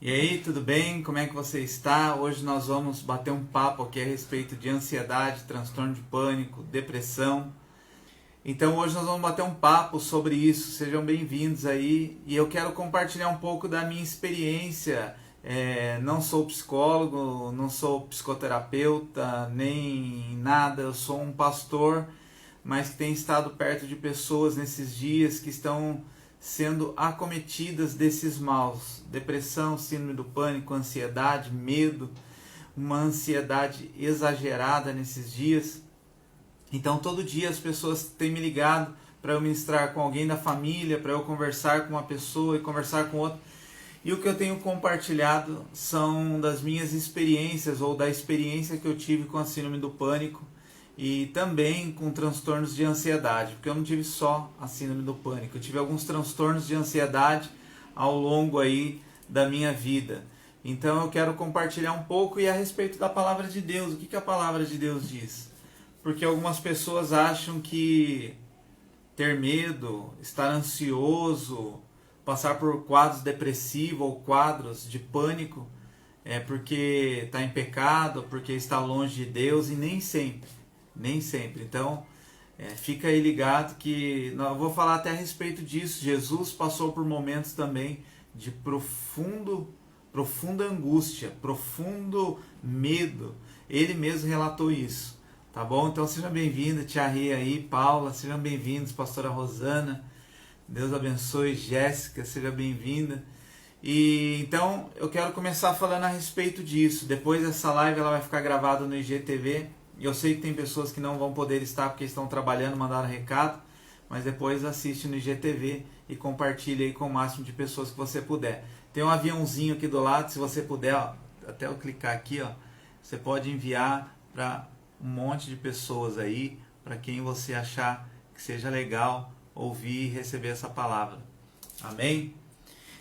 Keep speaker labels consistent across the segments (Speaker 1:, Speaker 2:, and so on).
Speaker 1: E aí, tudo bem? Como é que você está? Hoje nós vamos bater um papo aqui a respeito de ansiedade, transtorno de pânico, depressão. Então hoje nós vamos bater um papo sobre isso. Sejam bem-vindos aí. E eu quero compartilhar um pouco da minha experiência. Não sou psicólogo, não sou psicoterapeuta, nem nada. Eu sou um pastor, mas que tem estado perto de pessoas nesses dias que estão sendo acometidas desses maus. Depressão, síndrome do pânico, ansiedade, medo, uma ansiedade exagerada nesses dias. Então todo dia as pessoas têm me ligado para eu ministrar com alguém da família, para eu conversar com uma pessoa e conversar com outra. E o que eu tenho compartilhado são das minhas experiências ou da experiência que eu tive com a síndrome do pânico e também com transtornos de ansiedade, porque eu não tive só a síndrome do pânico, eu tive alguns transtornos de ansiedade ao longo aí da minha vida. Então eu quero compartilhar um pouco e a respeito da palavra de Deus. O que a palavra de Deus diz? Porque algumas pessoas acham que ter medo, estar ansioso, passar por quadros depressivos ou quadros de pânico é porque está em pecado, porque está longe de Deus, e nem sempre. Então, fica aí ligado que eu vou falar até a respeito disso. Jesus passou por momentos também de profunda angústia, profundo medo. Ele mesmo relatou isso. Tá bom? Então seja bem-vinda, tia Ria aí, Paula, sejam bem-vindos, pastora Rosana, Deus abençoe, Jéssica, seja bem-vinda. E então eu quero começar falando a respeito disso. Depois essa live ela vai ficar gravada no IGTV. Eu sei que tem pessoas que não vão poder estar porque estão trabalhando, mandaram recado, mas depois assiste no IGTV e compartilha aí com o máximo de pessoas que você puder. Tem um aviãozinho aqui do lado, se você puder, ó, até eu clicar aqui, ó, você pode enviar para um monte de pessoas aí, para quem você achar que seja legal ouvir e receber essa palavra. Amém?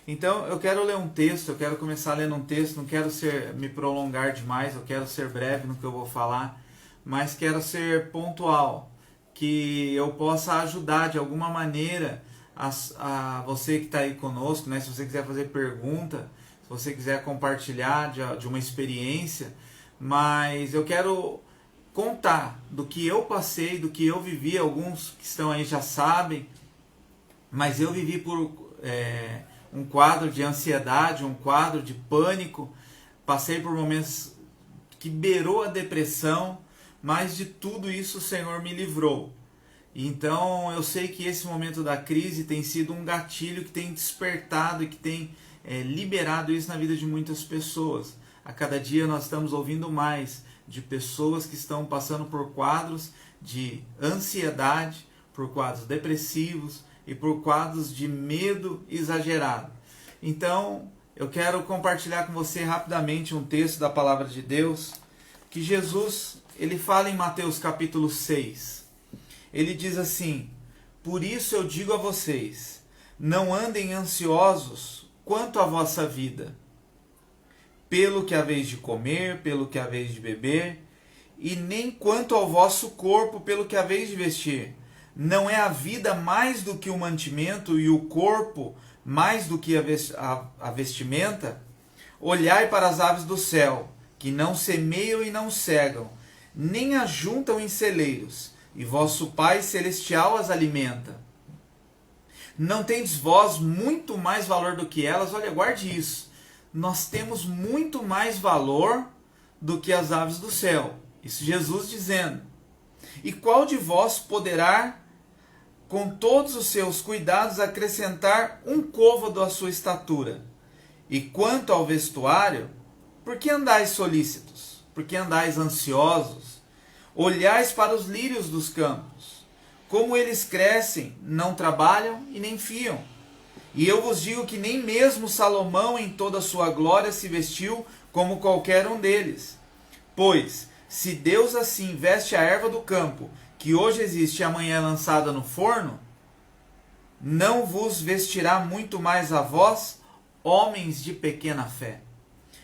Speaker 1: Então eu quero ler um texto, eu quero começar lendo um texto, não quero me prolongar demais, eu quero ser breve no que eu vou falar, mas quero ser pontual, que eu possa ajudar de alguma maneira a você que está aí conosco, né? Se você quiser fazer pergunta, se você quiser compartilhar de uma experiência, mas eu quero contar do que eu passei, do que eu vivi. Alguns que estão aí já sabem, mas eu vivi por um quadro de ansiedade, um quadro de pânico, passei por momentos que beirou a depressão, mas de tudo isso o Senhor me livrou. Então eu sei que esse momento da crise tem sido um gatilho que tem despertado e que tem liberado isso na vida de muitas pessoas. A cada dia nós estamos ouvindo mais de pessoas que estão passando por quadros de ansiedade, por quadros depressivos e por quadros de medo exagerado. Então eu quero compartilhar com você rapidamente um texto da palavra de Deus que Jesus ele fala em Mateus capítulo 6. Ele diz assim: por isso eu digo a vocês, não andem ansiosos quanto à vossa vida, pelo que haveis de comer, pelo que haveis de beber, e nem quanto ao vosso corpo, pelo que haveis de vestir. Não é a vida mais do que o mantimento, e o corpo mais do que a vestimenta? Olhai para as aves do céu, que não semeiam e não cegam, nem ajuntam em celeiros, e vosso Pai Celestial as alimenta. Não tendes vós muito mais valor do que elas? Olha, guarde isso. Nós temos muito mais valor do que as aves do céu. Isso Jesus dizendo. E qual de vós poderá, com todos os seus cuidados, acrescentar um côvado à sua estatura? E quanto ao vestuário, por que andais solícitos? Por que andais ansiosos? Olhais para os lírios dos campos, como eles crescem, não trabalham e nem fiam. E eu vos digo que nem mesmo Salomão em toda a sua glória se vestiu como qualquer um deles. Pois, se Deus assim veste a erva do campo, que hoje existe e amanhã é lançada no forno, não vos vestirá muito mais a vós, homens de pequena fé.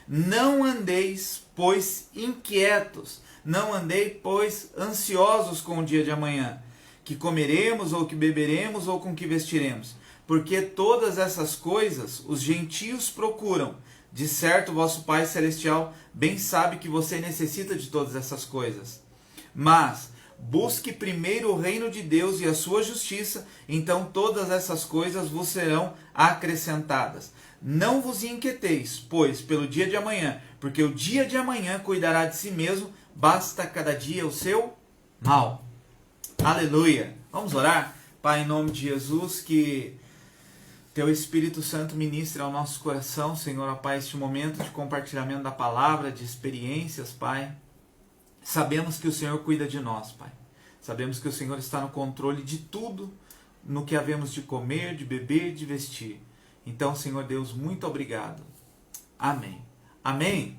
Speaker 1: Não andeis, pois, inquietos, não andei, pois, ansiosos com o dia de amanhã, que comeremos, ou que beberemos, ou com que vestiremos. Porque todas essas coisas os gentios procuram, De certo, vosso Pai Celestial bem sabe que você necessita de todas essas coisas. Mas busque primeiro o reino de Deus e a sua justiça, então todas essas coisas vos serão acrescentadas. Não vos inquieteis, pois, pelo dia de amanhã, porque o dia de amanhã cuidará de si mesmo, basta cada dia o seu mal. Aleluia! Vamos orar? Pai, em nome de Jesus, que Teu Espírito Santo ministre ao nosso coração, Senhor, ó Pai, este momento de compartilhamento da palavra, de experiências, Pai. Sabemos que o Senhor cuida de nós, Pai. Sabemos que o Senhor está no controle de tudo, no que havemos de comer, de beber, de vestir. Então, Senhor Deus, muito obrigado. Amém. Amém?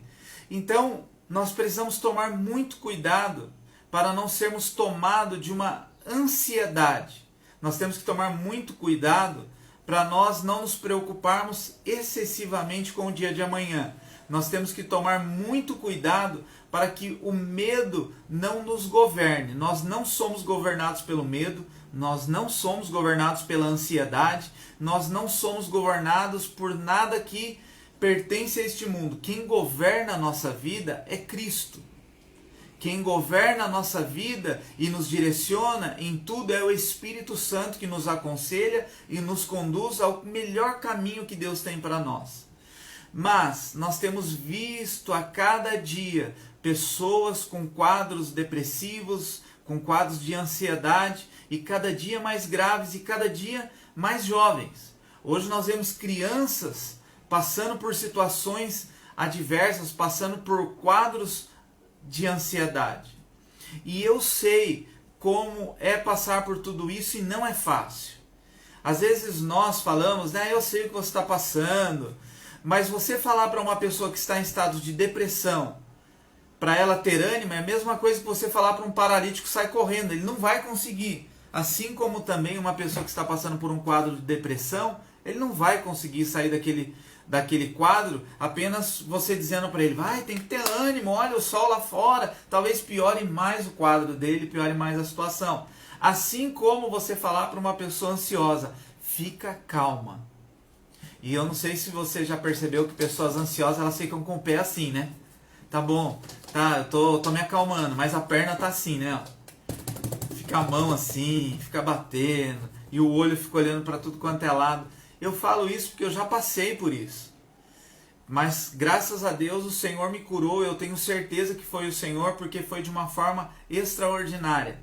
Speaker 1: Então, nós precisamos tomar muito cuidado para não sermos tomados de uma ansiedade. Nós temos que tomar muito cuidado para nós não nos preocuparmos excessivamente com o dia de amanhã. Nós temos que tomar muito cuidado para que o medo não nos governe. Nós não somos governados pelo medo, nós não somos governados pela ansiedade, nós não somos governados por nada que pertence a este mundo. Quem governa a nossa vida é Cristo. Quem governa a nossa vida e nos direciona em tudo é o Espírito Santo, que nos aconselha e nos conduz ao melhor caminho que Deus tem para nós. Mas nós temos visto a cada dia pessoas com quadros depressivos, com quadros de ansiedade, e cada dia mais graves e cada dia mais jovens. Hoje nós vemos crianças passando por situações adversas, passando por quadros de ansiedade. E eu sei como é passar por tudo isso e não é fácil. Às vezes nós falamos, né, eu sei o que você está passando, mas você falar para uma pessoa que está em estado de depressão, para ela ter ânimo, é a mesma coisa que você falar para um paralítico sair correndo, ele não vai conseguir. Assim como também uma pessoa que está passando por um quadro de depressão, ele não vai conseguir sair daquele quadro apenas você dizendo para ele, vai, tem que ter ânimo, olha o sol lá fora, talvez piore mais o quadro dele, piore mais a situação. Assim como você falar para uma pessoa ansiosa, fica calma. E eu não sei se você já percebeu que pessoas ansiosas, elas ficam com o pé assim, né? Tá bom, tá, eu tô me acalmando, mas a perna tá assim, né? Fica a mão assim, fica batendo, e o olho fica olhando para tudo quanto é lado. Eu falo isso porque eu já passei por isso. Mas graças a Deus o Senhor me curou, eu tenho certeza que foi o Senhor, porque foi de uma forma extraordinária.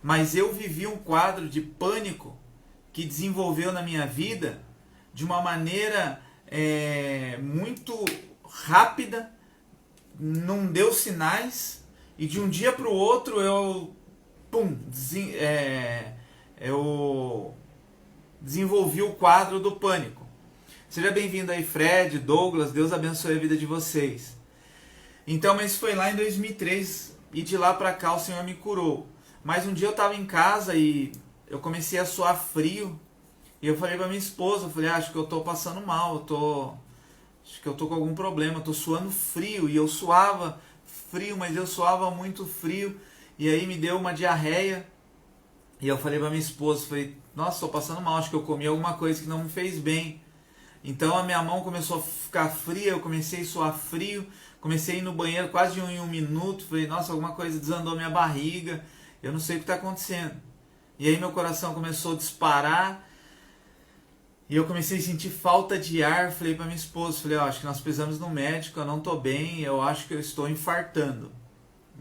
Speaker 1: Mas eu vivi um quadro de pânico que desenvolveu na minha vida de uma maneira muito rápida, não deu sinais, e de um dia para o outro eu desenvolvi o quadro do pânico. Seja bem-vindo aí, Fred, Douglas, Deus abençoe a vida de vocês. Então, mas foi lá em 2003 e de lá para cá o Senhor me curou. Mas um dia eu estava em casa e eu comecei a suar frio e eu falei para minha esposa, eu falei, acho que eu estou passando mal, acho que eu estou com algum problema, eu estou suando frio. E eu suava frio, mas eu suava muito frio e aí me deu uma diarreia. E eu falei para minha esposa, falei, nossa, estou passando mal, acho que eu comi alguma coisa que não me fez bem. Então a minha mão começou a ficar fria, eu comecei a suar frio, comecei a ir no banheiro quase em um minuto, falei, nossa, alguma coisa desandou minha barriga, eu não sei o que está acontecendo. E aí meu coração começou a disparar, e eu comecei a sentir falta de ar, falei para minha esposa, falei, acho que nós precisamos ir no médico, eu não estou bem, eu acho que eu estou infartando.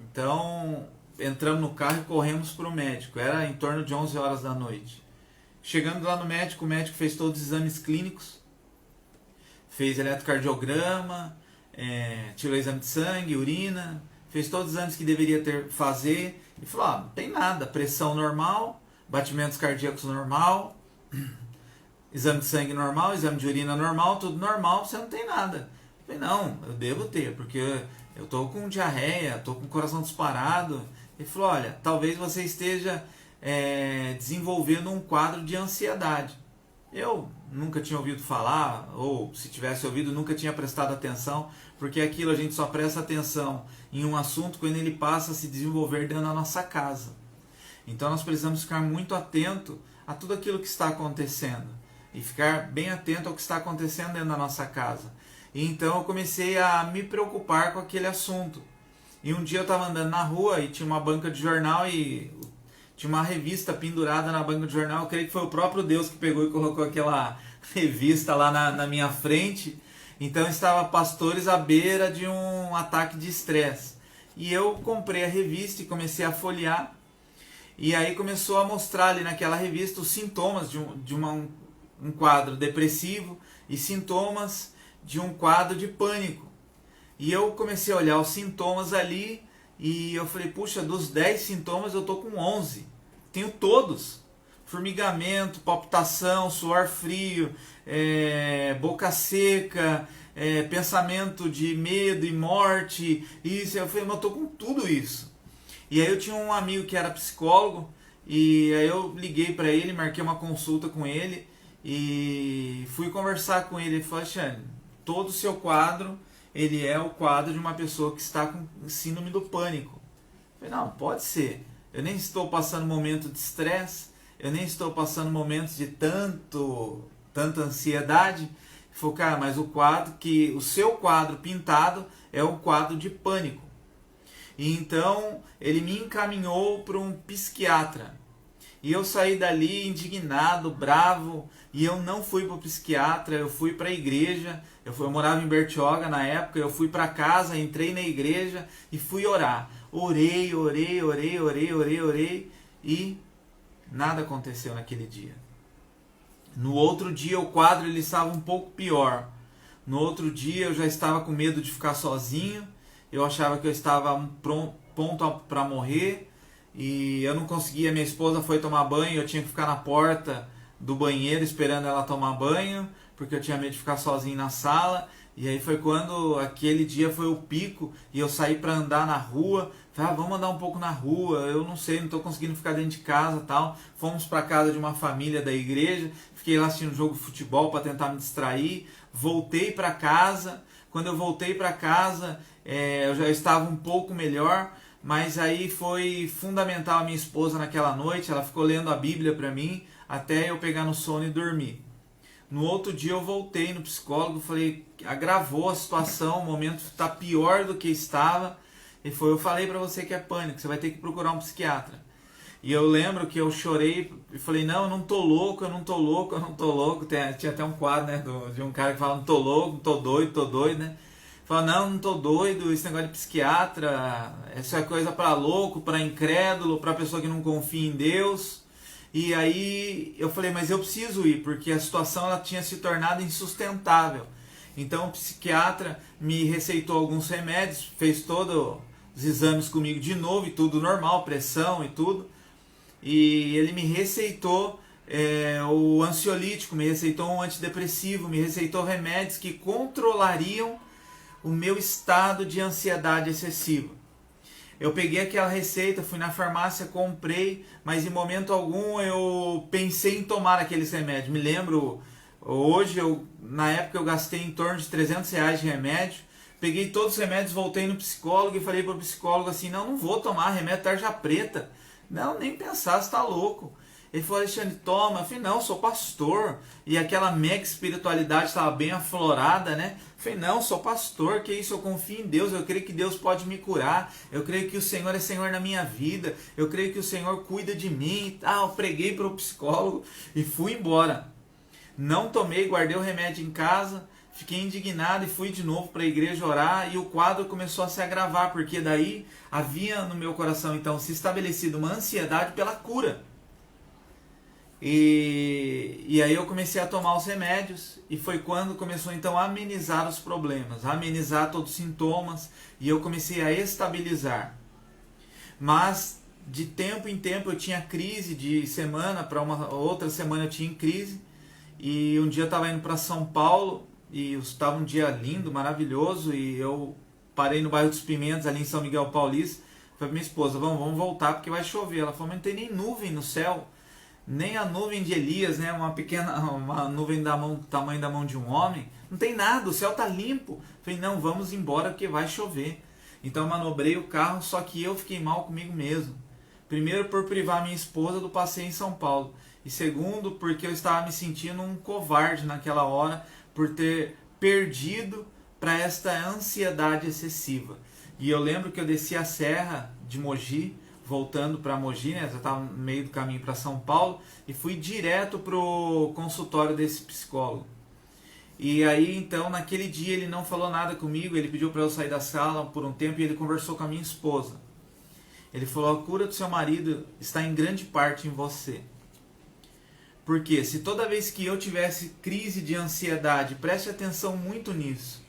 Speaker 1: Então entramos no carro e corremos para o médico, era em torno de 11 horas da noite. Chegando lá no médico, o médico fez todos os exames clínicos, fez eletrocardiograma, tirou exame de sangue, urina, fez todos os exames que deveria fazer e falou, não tem nada, pressão normal, batimentos cardíacos normal, exame de sangue normal, exame de urina normal, tudo normal, você não tem nada. Eu falei, não, eu devo ter, porque eu estou com diarreia, estou com o coração disparado. Ele falou, olha, talvez você esteja desenvolvendo um quadro de ansiedade. Eu nunca tinha ouvido falar, ou se tivesse ouvido, nunca tinha prestado atenção, porque aquilo a gente só presta atenção em um assunto quando ele passa a se desenvolver dentro da nossa casa. Então nós precisamos ficar muito atento a tudo aquilo que está acontecendo, e ficar bem atento ao que está acontecendo dentro da nossa casa. E então eu comecei a me preocupar com aquele assunto. E um dia eu estava andando na rua e tinha uma banca de jornal e tinha uma revista pendurada na banca de jornal. Eu creio que foi o próprio Deus que pegou e colocou aquela revista lá na minha frente. Então estava pastores à beira de um ataque de estresse. E eu comprei a revista e comecei a folhear. E aí começou a mostrar ali naquela revista os sintomas de um quadro depressivo e sintomas de um quadro de pânico. E eu comecei a olhar os sintomas ali e eu falei, puxa, dos 10 sintomas eu tô com 11. Tenho todos. Formigamento, palpitação, suor frio, boca seca, pensamento de medo e morte. Isso. Eu falei, mas eu tô com tudo isso. E aí eu tinha um amigo que era psicólogo e aí eu liguei para ele, marquei uma consulta com ele e fui conversar com ele. Ele falou, Alexandre, todo o seu quadro, ele é o quadro de uma pessoa que está com síndrome do pânico. Eu falei, não, pode ser. Eu nem estou passando momento de estresse, eu nem estou passando momentos de tanta ansiedade. Ele falou, cara, mas o seu quadro pintado é um quadro de pânico. E então ele me encaminhou para um psiquiatra. E eu saí dali indignado, bravo, e eu não fui para o psiquiatra, eu fui para a igreja. Eu morava em Bertioga na época, eu fui para casa, entrei na igreja e fui orar. Orei e nada aconteceu naquele dia. No outro dia o quadro ele estava um pouco pior. No outro dia eu já estava com medo de ficar sozinho. Eu achava que eu estava pronto para morrer e eu não conseguia. Minha esposa foi tomar banho, eu tinha que ficar na porta do banheiro esperando ela tomar banho, porque eu tinha medo de ficar sozinho na sala. E aí foi quando aquele dia foi o pico e eu saí para andar na rua. Falei, vamos andar um pouco na rua, eu não sei, não estou conseguindo ficar dentro de casa e tal. Fomos para casa de uma família da igreja, fiquei lá assistindo um jogo de futebol para tentar me distrair. Voltei para casa. Quando eu voltei para casa, eu já estava um pouco melhor, mas aí foi fundamental a minha esposa naquela noite. Ela ficou lendo a Bíblia para mim até eu pegar no sono e dormir. No outro dia eu voltei no psicólogo, falei, agravou a situação, o momento está pior do que estava. Eu falei para você que é pânico, você vai ter que procurar um psiquiatra. E eu lembro que eu chorei e falei, não, eu não tô louco. Tinha até um quadro, né, de um cara que fala, não tô louco, não tô doido, né? Fala, não tô doido, esse negócio de psiquiatra, isso é coisa para louco, para incrédulo, para pessoa que não confia em Deus. E aí eu falei, mas eu preciso ir, porque a situação ela tinha se tornado insustentável. Então o psiquiatra me receitou alguns remédios, fez todos os exames comigo de novo, e tudo normal, pressão e tudo. E ele me receitou o ansiolítico, me receitou um antidepressivo, me receitou remédios que controlariam o meu estado de ansiedade excessiva. Eu peguei aquela receita, fui na farmácia, comprei, mas em momento algum eu pensei em tomar aqueles remédios. Me lembro, hoje, na época eu gastei em torno de R$300 de remédio. Peguei todos os remédios, voltei no psicólogo e falei para o psicólogo assim, não vou tomar remédio tarja preta. Não, nem pensar, você está louco. Ele falou, Alexandre, toma. Eu falei, não, sou pastor. E aquela mega espiritualidade estava bem aflorada, né? Eu falei, não, sou pastor, que isso, eu confio em Deus, eu creio que Deus pode me curar, eu creio que o Senhor é Senhor na minha vida, eu creio que o Senhor cuida de mim e tal. Preguei para o psicólogo e fui embora. Não tomei, guardei o remédio em casa, fiquei indignado e fui de novo para a igreja orar, e o quadro começou a se agravar, porque daí havia no meu coração então se estabelecido uma ansiedade pela cura. E aí eu comecei a tomar os remédios, e foi quando começou então a amenizar os problemas, a amenizar todos os sintomas, e eu comecei a estabilizar. Mas de tempo em tempo eu tinha crise, de semana para uma outra semana eu tinha crise, e um dia eu estava indo para São Paulo, e estava um dia lindo, maravilhoso, e eu parei no bairro dos Pimentos, ali em São Miguel Paulista. Falei pra minha esposa, vamos voltar porque vai chover. Ela falou, mas não tem nem nuvem no céu, nem a nuvem de Elias, né? Uma nuvem tamanho da mão de um homem. Não tem nada, o céu tá limpo. Falei, não, vamos embora porque vai chover. Então eu manobrei o carro, só que eu fiquei mal comigo mesmo. Primeiro, por privar minha esposa do passeio em São Paulo. E segundo, porque eu estava me sentindo um covarde naquela hora, por ter perdido para esta ansiedade excessiva. E eu lembro que eu desci a serra de Mogi, voltando para Mogi, né? Já estava no meio do caminho para São Paulo, e fui direto pro consultório desse psicólogo. E aí, então, naquele dia ele não falou nada comigo, ele pediu para eu sair da sala por um tempo e ele conversou com a minha esposa. Ele falou: a cura do seu marido está em grande parte em você. Porque se toda vez que eu tivesse crise de ansiedade, preste atenção muito nisso,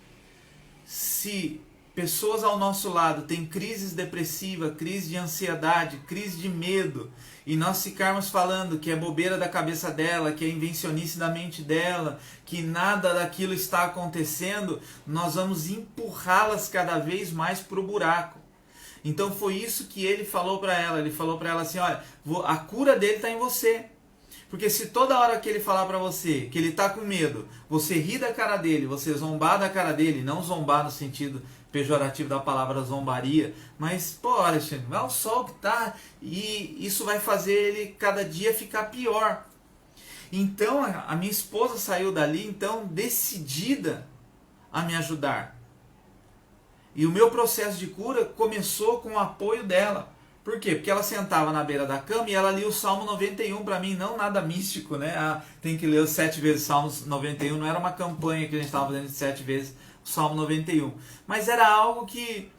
Speaker 1: se pessoas ao nosso lado têm crises depressivas, crise de ansiedade, crise de medo, e nós ficarmos falando que é bobeira da cabeça dela, que é invencionice da mente dela, que nada daquilo está acontecendo, nós vamos empurrá-las cada vez mais para o buraco. Então foi isso que ele falou para ela. Ele falou para ela assim: olha, a cura dele está em você. Porque se toda hora que ele falar para você que ele está com medo, você rir da cara dele, você zombar da cara dele, não zombar no sentido pejorativo da palavra zombaria, mas, pô, Alexandre, é o sol que tá, e isso vai fazer ele cada dia ficar pior. Então a minha esposa saiu dali, então, decidida a me ajudar. E o meu processo de cura começou com o apoio dela. Por quê? Porque ela sentava na beira da cama e ela lia o Salmo 91 para mim, não nada místico, né? Tem que ler os 7 vezes Salmos 91, não era uma campanha que a gente estava fazendo de 7 vezes o Salmo 91. Mas era algo que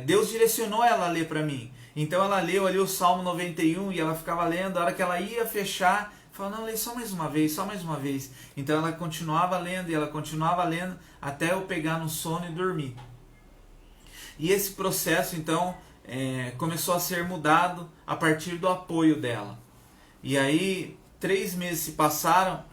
Speaker 1: Deus direcionou ela a ler para mim. Então ela leu ali o Salmo 91 e ela ficava lendo, a hora que ela ia fechar, falava: não, lê só mais uma vez, só mais uma vez. Então ela continuava lendo e ela continuava lendo até eu pegar no sono e dormir. E esse processo, então, começou a ser mudado a partir do apoio dela. E aí 3 meses se passaram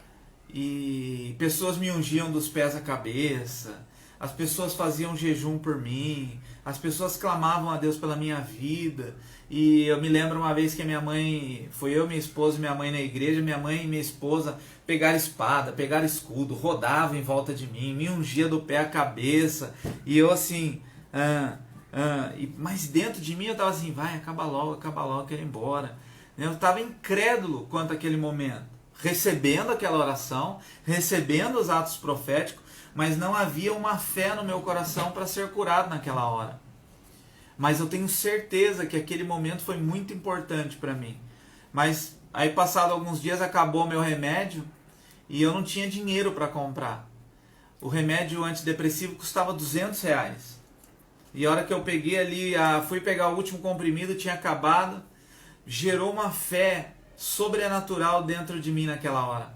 Speaker 1: e pessoas me ungiam dos pés à cabeça, as pessoas faziam jejum por mim, as pessoas clamavam a Deus pela minha vida. E eu me lembro uma vez que a minha mãe, foi eu, minha esposa e minha mãe na igreja, minha mãe e minha esposa pegaram espada, pegaram escudo, rodavam em volta de mim, me ungia do pé à cabeça, e eu assim... mas dentro de mim eu estava assim: vai, acaba logo, quero ir embora. Eu estava incrédulo quanto àquele momento, recebendo aquela oração, recebendo os atos proféticos, mas não havia uma fé no meu coração para ser curado naquela hora. Mas eu tenho certeza que aquele momento foi muito importante para mim. Mas aí, passado alguns dias, acabou meu remédio e eu não tinha dinheiro para comprar. O remédio antidepressivo custava R$200. E a hora que eu peguei ali, fui pegar o último comprimido, tinha acabado, gerou uma fé sobrenatural dentro de mim naquela hora.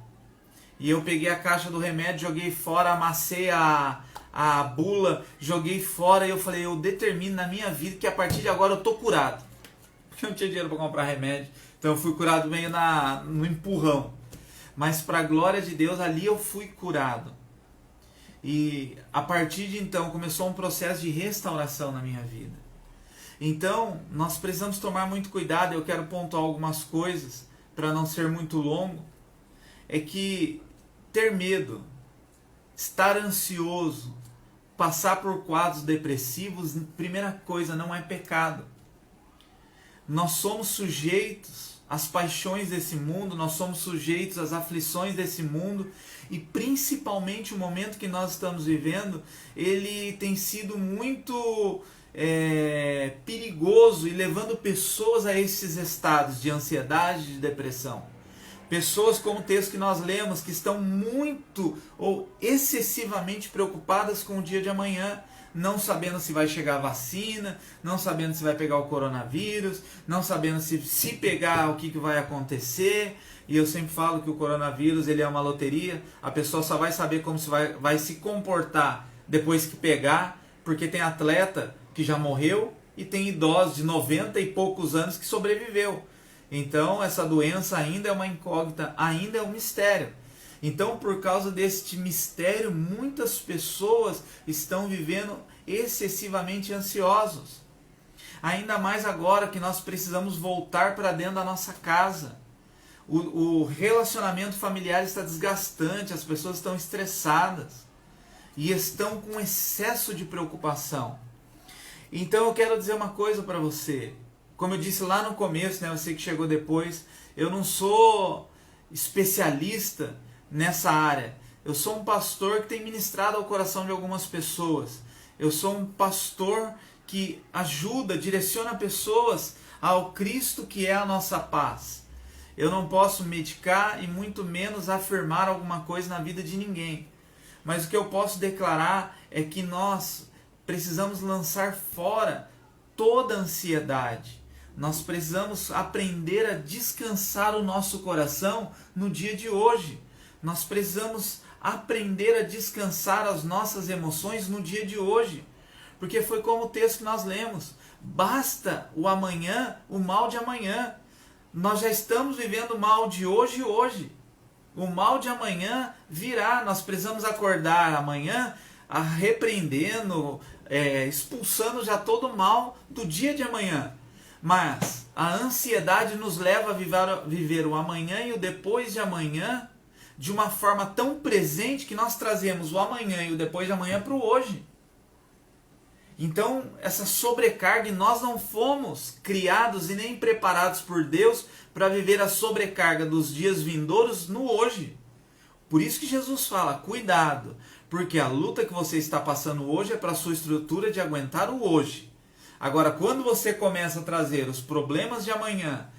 Speaker 1: E eu peguei a caixa do remédio, joguei fora, amassei a bula, joguei fora, e eu falei: eu determino na minha vida que a partir de agora eu tô curado. Porque eu não tinha dinheiro para comprar remédio, então eu fui curado meio no empurrão. Mas para a glória de Deus, ali eu fui curado. E a partir de então começou um processo de restauração na minha vida. Então nós precisamos tomar muito cuidado. Eu quero pontuar algumas coisas para não ser muito longo. É que ter medo, estar ansioso, passar por quadros depressivos, primeira coisa, não é pecado. Nós somos sujeitos às paixões desse mundo, nós somos sujeitos às aflições desse mundo, e principalmente o momento que nós estamos vivendo, ele tem sido muito perigoso e levando pessoas a esses estados de ansiedade, de depressão. Pessoas, como o texto que nós lemos, que estão muito ou excessivamente preocupadas com o dia de amanhã, não sabendo se vai chegar a vacina, não sabendo se vai pegar o coronavírus, não sabendo se pegar o que vai acontecer. E eu sempre falo que o coronavírus, ele é uma loteria, a pessoa só vai saber como vai se comportar depois que pegar, porque tem atleta que já morreu e tem idosos de 90 e poucos anos que sobreviveu. Então essa doença ainda é uma incógnita, ainda é um mistério. Então, por causa deste mistério, muitas pessoas estão vivendo excessivamente ansiosos. Ainda mais agora que nós precisamos voltar para dentro da nossa casa. O relacionamento familiar está desgastante, as pessoas estão estressadas e estão com excesso de preocupação. Então eu quero dizer uma coisa para você. Como eu disse lá no começo, né, você que chegou depois, eu não sou especialista nessa área Eu sou um pastor que tem ministrado ao coração de algumas pessoas. Eu sou um pastor que ajuda, direciona pessoas ao Cristo que é a nossa paz. Eu não posso medicar e muito menos afirmar alguma coisa na vida de ninguém. Mas o que eu posso declarar é que nós precisamos lançar fora toda a ansiedade. Nós precisamos aprender a descansar o nosso coração no dia de hoje. Nós precisamos aprender a descansar as nossas emoções no dia de hoje. Porque foi como o texto que nós lemos. Basta o amanhã, o mal de amanhã. Nós já estamos vivendo o mal de hoje e hoje. O mal de amanhã virá. Nós precisamos acordar amanhã repreendendo, expulsando já todo o mal do dia de amanhã. Mas a ansiedade nos leva a viver o amanhã e o depois de amanhã de uma forma tão presente que nós trazemos o amanhã e o depois de amanhã para o hoje. Então, essa sobrecarga, e nós não fomos criados e nem preparados por Deus para viver a sobrecarga dos dias vindouros no hoje. Por isso que Jesus fala, cuidado, porque a luta que você está passando hoje é para a sua estrutura de aguentar o hoje. Agora, quando você começa a trazer os problemas de amanhã,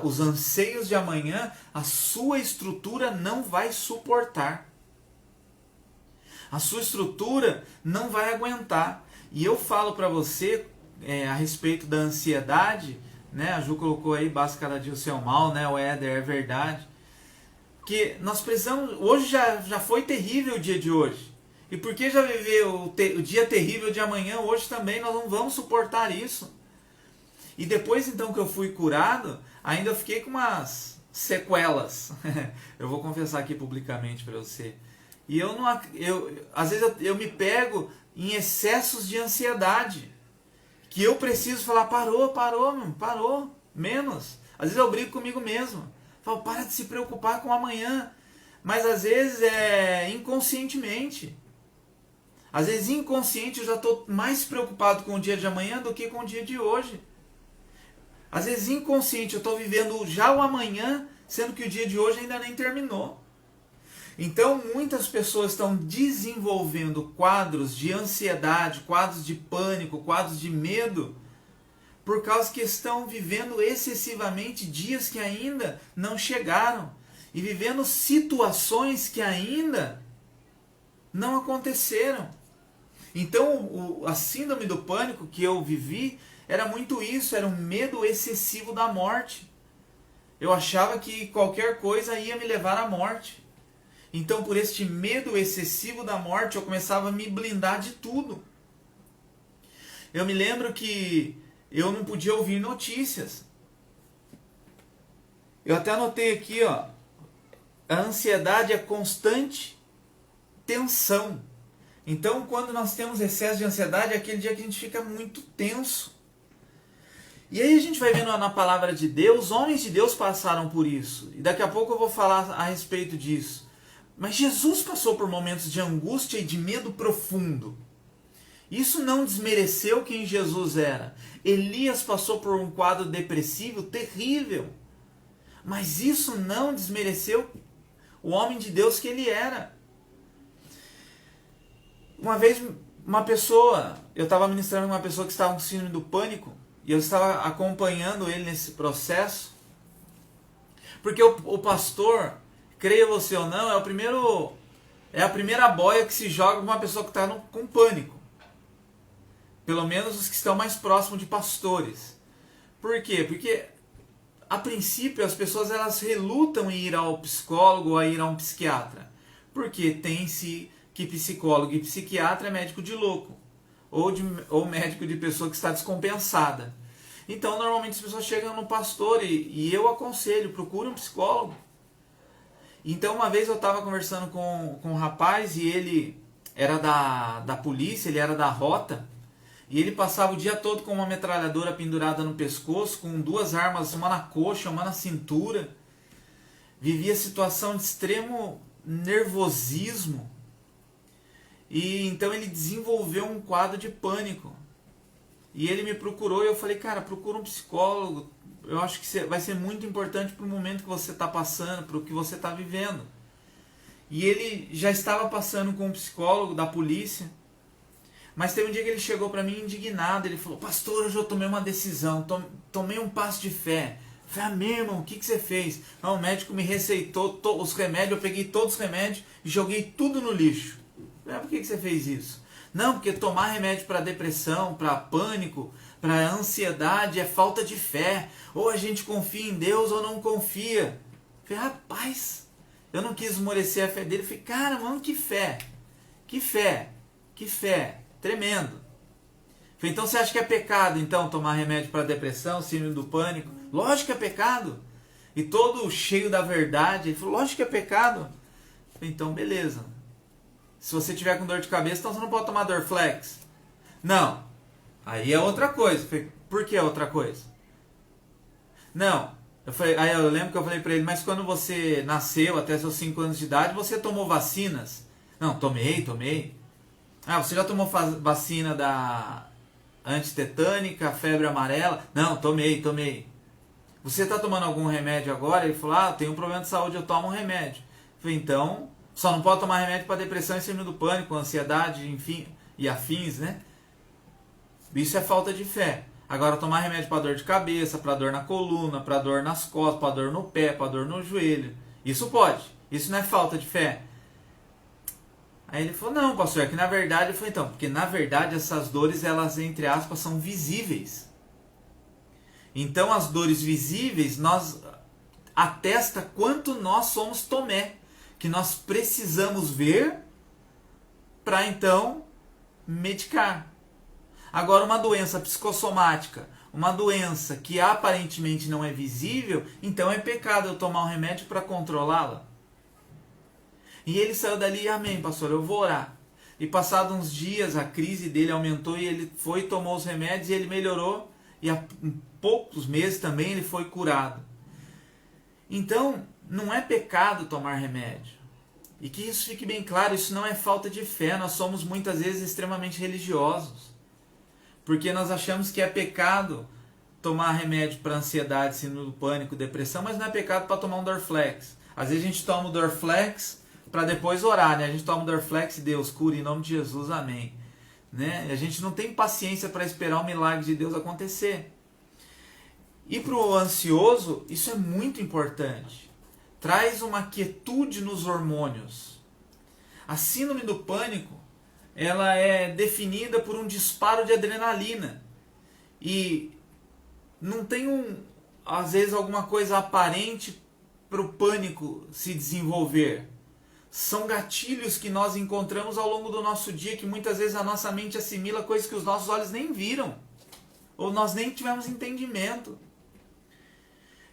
Speaker 1: os anseios de amanhã, a sua estrutura não vai suportar. A sua estrutura não vai aguentar. E eu falo para você a respeito da ansiedade, né? A Ju colocou aí, basta cada dia o seu mal, né? O Éder, é verdade. Que nós precisamos, hoje já foi terrível o dia de hoje. E porque já viveu o dia terrível de amanhã, hoje também nós não vamos suportar isso. E depois então que eu fui curado, ainda eu fiquei com umas sequelas. Eu vou confessar aqui publicamente para você. E às vezes eu me pego em excessos de ansiedade, que eu preciso falar, parou, menos. Às vezes eu brigo comigo mesmo, falo, para de se preocupar com amanhã, mas às vezes é inconscientemente. Às vezes inconsciente eu já estou mais preocupado com o dia de amanhã do que com o dia de hoje. Às vezes inconsciente eu estou vivendo já o amanhã, sendo que o dia de hoje ainda nem terminou. Então, muitas pessoas estão desenvolvendo quadros de ansiedade, quadros de pânico, quadros de medo, por causa que estão vivendo excessivamente dias que ainda não chegaram e vivendo situações que ainda não aconteceram. Então, a síndrome do pânico que eu vivi era muito isso, era um medo excessivo da morte. Eu achava que qualquer coisa ia me levar à morte. Então, por este medo excessivo da morte, eu começava a me blindar de tudo. Eu me lembro que eu não podia ouvir notícias. Eu até anotei aqui, ó, a ansiedade é constante tensão. Então, quando nós temos excesso de ansiedade, é aquele dia que a gente fica muito tenso. E aí a gente vai vendo na palavra de Deus, homens de Deus passaram por isso. E daqui a pouco eu vou falar a respeito disso. Mas Jesus passou por momentos de angústia e de medo profundo. Isso não desmereceu quem Jesus era. Elias passou por um quadro depressivo terrível. Mas isso não desmereceu o homem de Deus que ele era. Uma vez, eu estava ministrando uma pessoa que estava com síndrome do pânico, e eu estava acompanhando ele nesse processo, porque o pastor, creia você ou não, é a primeira boia que se joga com uma pessoa que está com pânico. Pelo menos os que estão mais próximos de pastores. Por quê? Porque, a princípio, as pessoas elas relutam em ir ao psicólogo ou a ir a um psiquiatra. Porque tem-se que psicólogo e psiquiatra é médico de louco. Ou médico de pessoa que está descompensada. Então, normalmente as pessoas chegam no pastor e eu aconselho, procure um psicólogo. Então, uma vez eu estava conversando com um rapaz e ele era da polícia, ele era da rota. E ele passava o dia todo com uma metralhadora pendurada no pescoço, com duas armas, uma na coxa, uma na cintura. Vivia situação de extremo nervosismo. E então ele desenvolveu um quadro de pânico. E ele me procurou e eu falei, cara, procura um psicólogo. Eu acho que vai ser muito importante para o momento que você está passando, para o que você está vivendo. E ele já estava passando com um psicólogo da polícia. Mas teve um dia que ele chegou para mim indignado. Ele falou: pastor, hoje eu tomei uma decisão, tomei um passo de fé. Eu falei: amém, irmão, o que você fez? Não, o médico me receitou os remédios, eu peguei todos os remédios e joguei tudo no lixo. Eu falei: por que você fez isso? Não, porque tomar remédio para depressão, para pânico, para ansiedade é falta de fé. Ou a gente confia em Deus ou não confia. Eu falei: rapaz, eu não quis esmorecer a fé dele. Eu falei: cara, mano, que fé, que fé, que fé. Tremendo. Falei: então você acha que é pecado então tomar remédio para depressão, síndrome do pânico? Lógico que é pecado. E todo cheio da verdade. Ele falou: lógico que é pecado. Falei: então beleza. Se você tiver com dor de cabeça, então você não pode tomar Dorflex. Não. Aí é outra coisa. Falei: por que é outra coisa? Não. Aí eu lembro que eu falei para ele: mas quando você nasceu até seus 5 anos de idade, você tomou vacinas? Não, tomei. Ah, você já tomou vacina da antitetânica, febre amarela? Não, tomei. Você está tomando algum remédio agora? Ele falou: ah, eu tenho um problema de saúde, eu tomo um remédio. Eu falei: então, só não pode tomar remédio para depressão e síndrome do pânico, ansiedade, enfim, e afins, né? Isso é falta de fé. Agora, tomar remédio para dor de cabeça, para dor na coluna, para dor nas costas, para dor no pé, para dor no joelho, isso pode. Isso não é falta de fé. Aí ele falou: não, pastor, é que na verdade... Eu falei: então, porque na verdade essas dores, elas, entre aspas, são visíveis. Então as dores visíveis, atesta quanto nós somos Tomé, que nós precisamos ver para então medicar. Agora, uma doença psicossomática, uma doença que aparentemente não é visível, então é pecado eu tomar um remédio para controlá-la. E ele saiu dali: amém, pastor, eu vou orar. E passados uns dias a crise dele aumentou e ele foi, tomou os remédios e ele melhorou. E há poucos meses também ele foi curado. Então, não é pecado tomar remédio. E que isso fique bem claro, isso não é falta de fé. Nós somos muitas vezes extremamente religiosos. Porque nós achamos que é pecado tomar remédio para ansiedade, síndrome do pânico, depressão, mas não é pecado para tomar um Dorflex. Às vezes a gente toma o Dorflex para depois orar, né? A gente toma o Dorflex e Deus cura em nome de Jesus, amém. Né? A gente não tem paciência para esperar o milagre de Deus acontecer. E para o ansioso, isso é muito importante. Traz uma quietude nos hormônios. A síndrome do pânico, ela é definida por um disparo de adrenalina. E não tem às vezes alguma coisa aparente para o pânico se desenvolver. São gatilhos que nós encontramos ao longo do nosso dia, que muitas vezes a nossa mente assimila coisas que os nossos olhos nem viram, ou nós nem tivemos entendimento.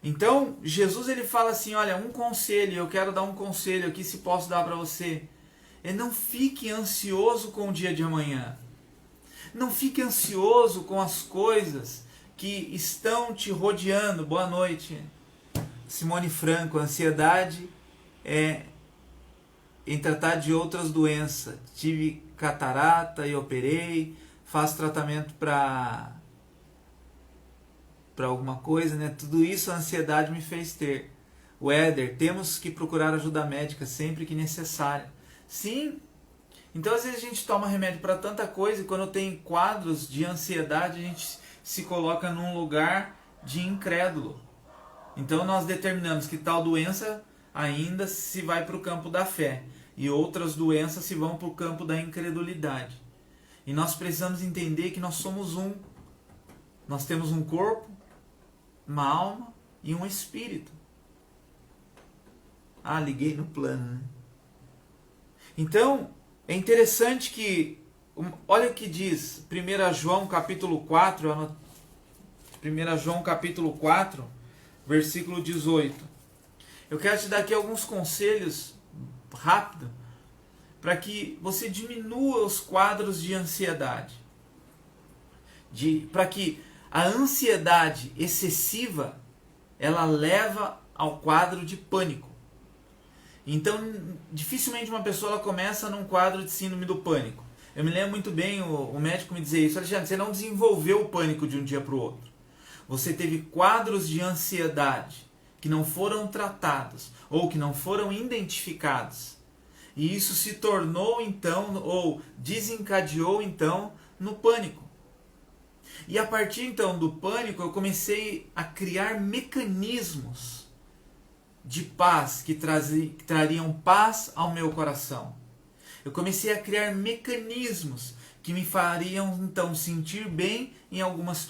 Speaker 1: Então, Jesus ele fala assim: olha, um conselho, eu quero dar um conselho aqui, se posso dar para você. Não fique ansioso com o dia de amanhã. Não fique ansioso com as coisas que estão te rodeando. Boa noite, Simone Franco. Ansiedade em tratar de outras doenças. Tive catarata e operei, faço tratamento para alguma coisa, né? Tudo isso a ansiedade me fez ter. O Éder: temos que procurar ajuda médica sempre que necessário. Sim. Então às vezes a gente toma remédio para tanta coisa e quando tem quadros de ansiedade a gente se coloca num lugar de incrédulo. Então nós determinamos que tal doença ainda se vai para o campo da fé e outras doenças se vão para o campo da incredulidade. E nós precisamos entender que nós somos um. Nós temos um corpo, uma alma e um espírito. Ah, liguei no plano, né? Então, é interessante que, olha o que diz 1 João capítulo 4, 1 João capítulo 4, versículo 18. Eu quero te dar aqui alguns conselhos rápido para que você diminua os quadros de ansiedade. Para que a ansiedade excessiva ela leva ao quadro de pânico. Então, dificilmente uma pessoa ela começa num quadro de síndrome do pânico. Eu me lembro muito bem o médico me dizer isso: Alexandre, você não desenvolveu o pânico de um dia para o outro. Você teve quadros de ansiedade que não foram tratados ou que não foram identificados. E isso se tornou então, ou desencadeou então, no pânico. E a partir então do pânico eu comecei a criar mecanismos de paz que trariam paz ao meu coração. Eu comecei a criar mecanismos que me fariam então sentir bem em algumas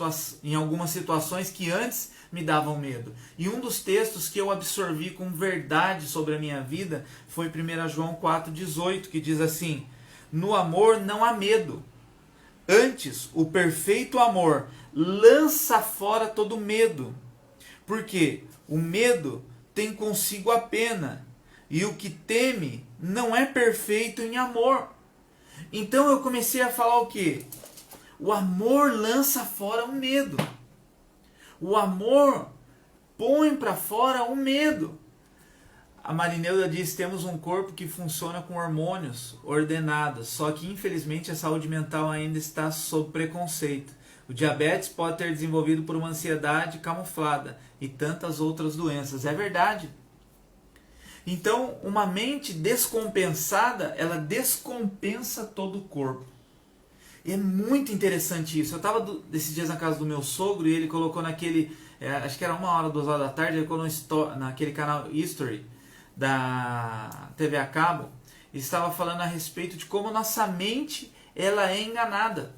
Speaker 1: situações que antes me davam medo. E um dos textos que eu absorvi com verdade sobre a minha vida foi 1 João 4,18, que diz assim: no amor não há medo. Antes, o perfeito amor lança fora todo medo. Porque o medo tem consigo a pena, e o que teme não é perfeito em amor. Então eu comecei a falar o quê? O amor lança fora o medo. O amor põe para fora o medo. A Marineuda diz: temos um corpo que funciona com hormônios ordenados, só que infelizmente a saúde mental ainda está sob preconceito. O diabetes pode ter desenvolvido por uma ansiedade camuflada e tantas outras doenças. É verdade. Então, uma mente descompensada, ela descompensa todo o corpo. E é muito interessante isso. Eu estava esses dias na casa do meu sogro e ele colocou naquele, acho que era 1h, 2h da tarde, ele colocou naquele canal History da TV a cabo, e estava falando a respeito de como nossa mente ela é enganada.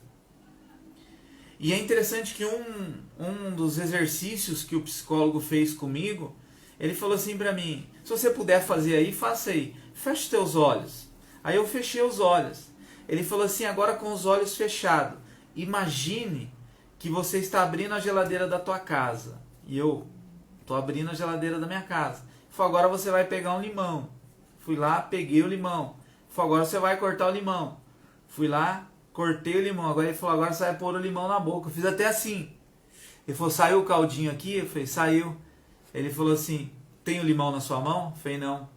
Speaker 1: E é interessante que um dos exercícios que o psicólogo fez comigo, ele falou assim para mim: se você puder fazer aí, faça aí. Feche teus olhos. Aí eu fechei os olhos. Ele falou assim: agora com os olhos fechados, imagine que você está abrindo a geladeira da tua casa. E eu estou abrindo a geladeira da minha casa. Ele falou: agora você vai pegar um limão. Fui lá, peguei o limão. Ele falou: agora você vai cortar o limão. Fui lá, cortei o limão. Agora ele falou: agora você vai pôr o limão na boca. Eu fiz até assim. Ele falou: saiu o caldinho aqui? Eu falei: saiu. Ele falou assim: tem o limão na sua mão? Eu falei: não.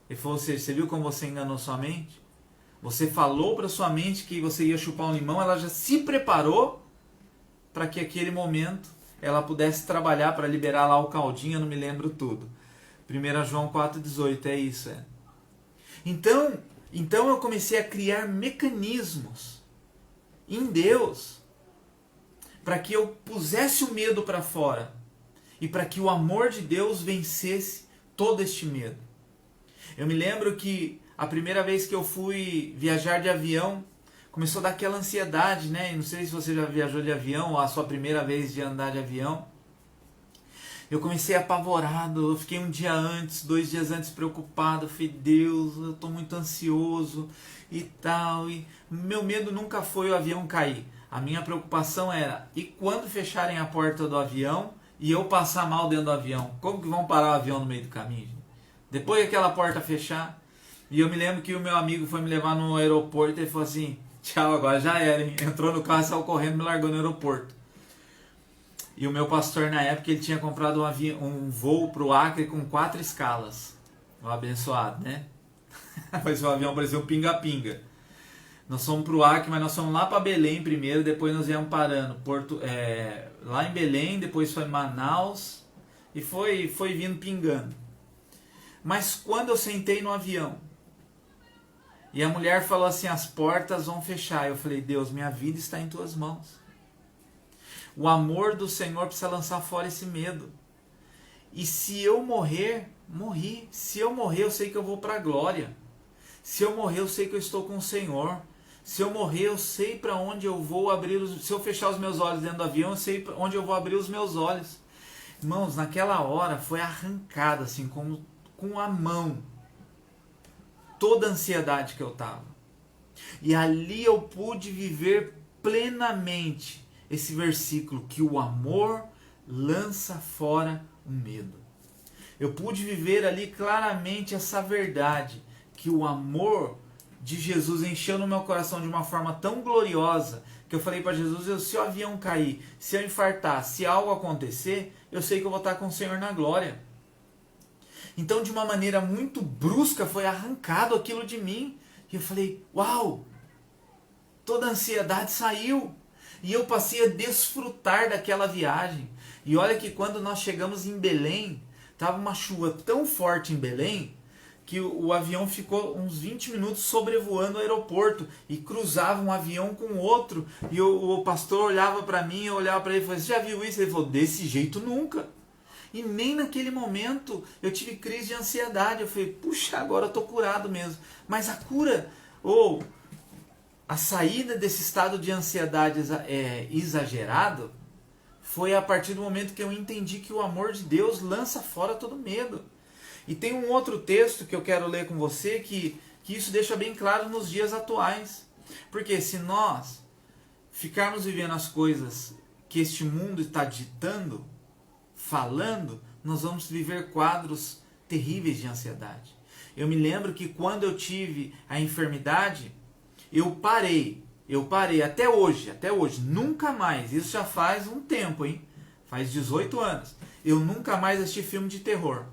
Speaker 1: Ele falou: você viu como você enganou sua mente? Você falou para sua mente que você ia chupar um limão, ela já se preparou para que aquele momento ela pudesse trabalhar para liberar lá o caldinho, eu não me lembro tudo. 1 João 4,18, é isso. Então eu comecei a criar mecanismos em Deus para que eu pusesse o medo para fora e para que o amor de Deus vencesse todo este medo. Eu me lembro que a primeira vez que eu fui viajar de avião, começou a dar aquela ansiedade, né? Não sei se você já viajou de avião ou a sua primeira vez de andar de avião. Eu comecei apavorado, eu fiquei um dia antes, 2 dias antes preocupado. Eu falei: Deus, eu estou muito ansioso e tal. E meu medo nunca foi o avião cair. A minha preocupação era: e quando fecharem a porta do avião e eu passar mal dentro do avião? Como que vão parar o avião no meio do caminho? Depois que aquela porta fechar. E eu me lembro que o meu amigo foi me levar no aeroporto e ele falou assim: tchau, agora já era, hein? Entrou no carro, saiu correndo e me largou no aeroporto. E o meu pastor na época, ele tinha comprado um voo para o Acre com 4 escalas. O abençoado, né? Mas o avião parecia um pinga-pinga. Nós fomos para o Acre, mas nós fomos lá para Belém primeiro, depois nós viemos parando. Lá em Belém, depois foi Manaus e foi vindo pingando. Mas quando eu sentei no avião e a mulher falou assim: as portas vão fechar, eu falei: Deus, minha vida está em tuas mãos. O amor do Senhor precisa lançar fora esse medo. E se eu morrer, morri. Se eu morrer, eu sei que eu vou para a glória. Se eu morrer, eu sei que eu estou com o Senhor. Se eu morrer, eu sei para onde eu vou abrir. Se eu fechar os meus olhos dentro do avião, eu sei para onde eu vou abrir os meus olhos. Irmãos, naquela hora foi arrancada assim, com a mão, toda a ansiedade que eu estava. E ali eu pude viver plenamente esse versículo, que o amor lança fora o medo. Eu pude viver ali claramente essa verdade, que o amor de Jesus encheu no meu coração de uma forma tão gloriosa, que eu falei para Jesus: se o avião cair, se eu infartar, se algo acontecer, eu sei que eu vou estar com o Senhor na glória. Então, de uma maneira muito brusca, foi arrancado aquilo de mim. E eu falei: uau! Toda a ansiedade saiu. E eu passei a desfrutar daquela viagem. E olha que quando nós chegamos em Belém, estava uma chuva tão forte em Belém, que o avião ficou uns 20 minutos sobrevoando o aeroporto e cruzava um avião com o outro, e o pastor olhava para mim, eu olhava para ele e falei, você já viu isso? Ele falou, desse jeito nunca. E nem naquele momento eu tive crise de ansiedade. Eu falei, puxa, agora eu estou curado mesmo. Mas a cura, ou a saída desse estado de ansiedade exagerado, foi a partir do momento que eu entendi que o amor de Deus lança fora todo medo. E tem um outro texto que eu quero ler com você que isso deixa bem claro nos dias atuais. Porque se nós ficarmos vivendo as coisas que este mundo está ditando, falando, nós vamos viver quadros terríveis de ansiedade. Eu me lembro que quando eu tive a enfermidade, eu parei até hoje, nunca mais, isso já faz um tempo, hein? Faz 18 anos, eu nunca mais assisti filme de terror.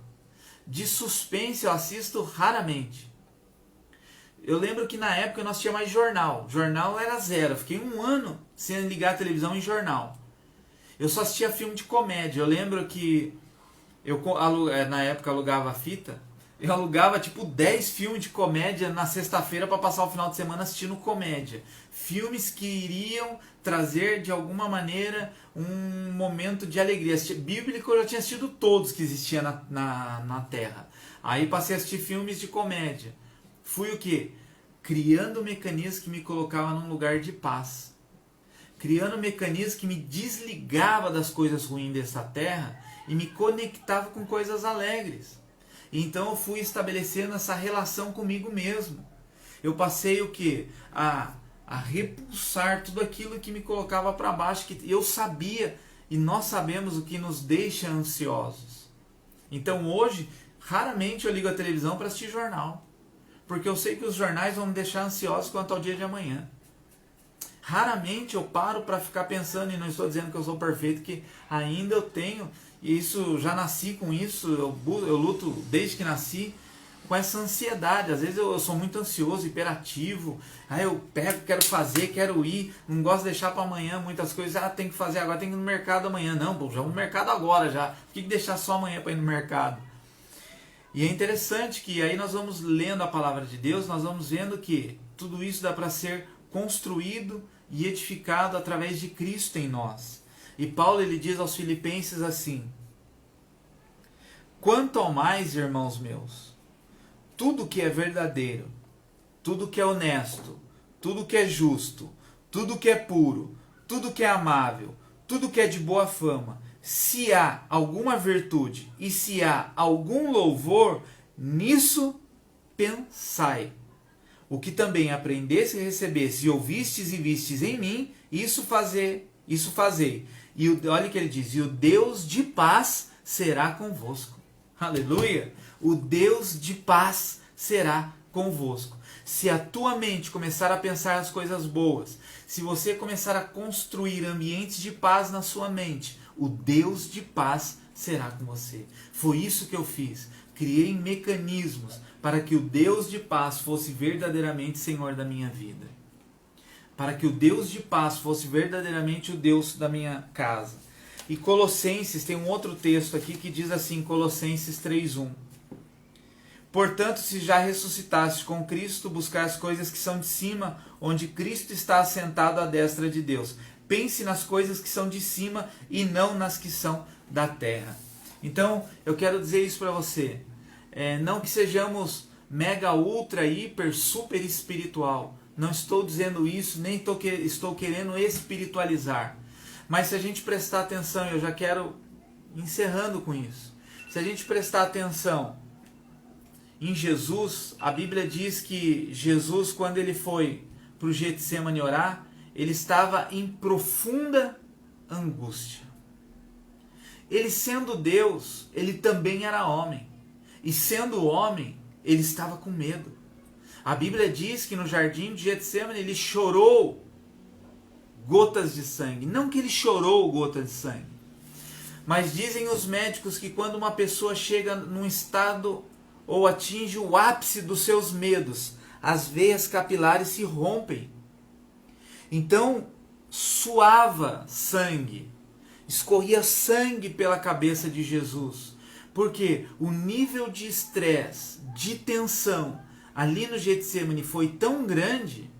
Speaker 1: De suspense eu assisto raramente. Eu lembro que na época eu não assistia mais jornal era zero, eu fiquei um ano sem ligar a televisão em jornal. Eu só assistia filme de comédia. Eu lembro que eu na época alugava a fita. Eu alugava tipo 10 filmes de comédia na sexta-feira para passar o final de semana assistindo comédia. Filmes que iriam trazer de alguma maneira um momento de alegria. Bíblico eu já tinha assistido todos que existiam na Terra. Aí passei a assistir filmes de comédia. Fui o quê? Criando mecanismos que me colocavam num lugar de paz. Criando um mecanismo que me desligava das coisas ruins dessa terra e me conectava com coisas alegres. Então eu fui estabelecendo essa relação comigo mesmo. Eu passei o quê? A repulsar tudo aquilo que me colocava para baixo, que eu sabia e nós sabemos o que nos deixa ansiosos. Então hoje, raramente eu ligo a televisão para assistir jornal, porque eu sei que os jornais vão me deixar ansioso quanto ao dia de amanhã. Raramente eu paro para ficar pensando, e não estou dizendo que eu sou perfeito, que ainda eu tenho, e isso já nasci com isso, eu luto desde que nasci com essa ansiedade. Às vezes eu sou muito ansioso, hiperativo, aí eu pego, quero fazer, quero ir, não gosto de deixar para amanhã muitas coisas, tem que fazer agora, tem que ir no mercado amanhã. Não, já vou no mercado agora já, por que deixar só amanhã para ir no mercado? E é interessante que aí nós vamos lendo a palavra de Deus, nós vamos vendo que tudo isso dá para ser construído e edificado através de Cristo em nós. E Paulo ele diz aos Filipenses assim: quanto ao mais, irmãos meus, tudo que é verdadeiro, tudo que é honesto, tudo que é justo, tudo que é puro, tudo que é amável, tudo que é de boa fama, se há alguma virtude e se há algum louvor, nisso pensai. O que também aprendesse e recebesse, e ouvistes e vistes em mim, isso fazei. E olha o que ele diz: e o Deus de paz será convosco. Aleluia! O Deus de paz será convosco. Se a tua mente começar a pensar as coisas boas, se você começar a construir ambientes de paz na sua mente, o Deus de paz será com você. Foi isso que eu fiz. Criei mecanismos para que o Deus de paz fosse verdadeiramente Senhor da minha vida. Para que o Deus de paz fosse verdadeiramente o Deus da minha casa. E Colossenses, tem um outro texto aqui que diz assim, Colossenses 3:1. Portanto, se já ressuscitastes com Cristo, buscar as coisas que são de cima, onde Cristo está assentado à destra de Deus. Pense nas coisas que são de cima e não nas que são da terra. Então, eu quero dizer isso para você. Não que sejamos mega, ultra, hiper, super espiritual. Não estou dizendo isso, nem estou querendo espiritualizar. Mas se a gente prestar atenção, eu já quero encerrando com isso. Se a gente prestar atenção em Jesus, a Bíblia diz que Jesus, quando ele foi para o Getsemane orar, ele estava em profunda angústia. Ele sendo Deus, ele também era homem. E sendo homem, ele estava com medo. A Bíblia diz que no jardim de Getsemane ele chorou gotas de sangue. Não que ele chorou gotas de sangue. Mas dizem os médicos que quando uma pessoa chega num estado ou atinge o ápice dos seus medos, as veias capilares se rompem. Então, suava sangue. Escorria sangue pela cabeça de Jesus. Porque o nível de estresse, de tensão, ali no Getsemane foi tão grande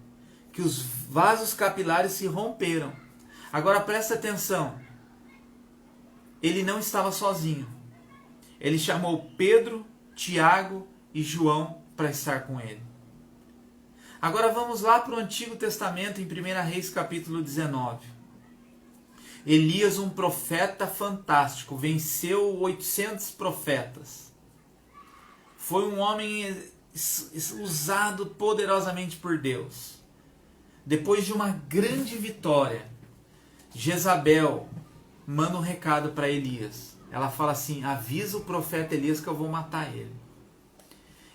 Speaker 1: que os vasos capilares se romperam. Agora presta atenção. Ele não estava sozinho. Ele chamou Pedro, Tiago e João para estar com ele. Agora vamos lá para o Antigo Testamento, em 1 Reis capítulo 19. Elias, um profeta fantástico, venceu 800 profetas. Foi um homem usado poderosamente por Deus. Depois de uma grande vitória, Jezabel manda um recado para Elias. Ela fala assim: avisa o profeta Elias que eu vou matar ele.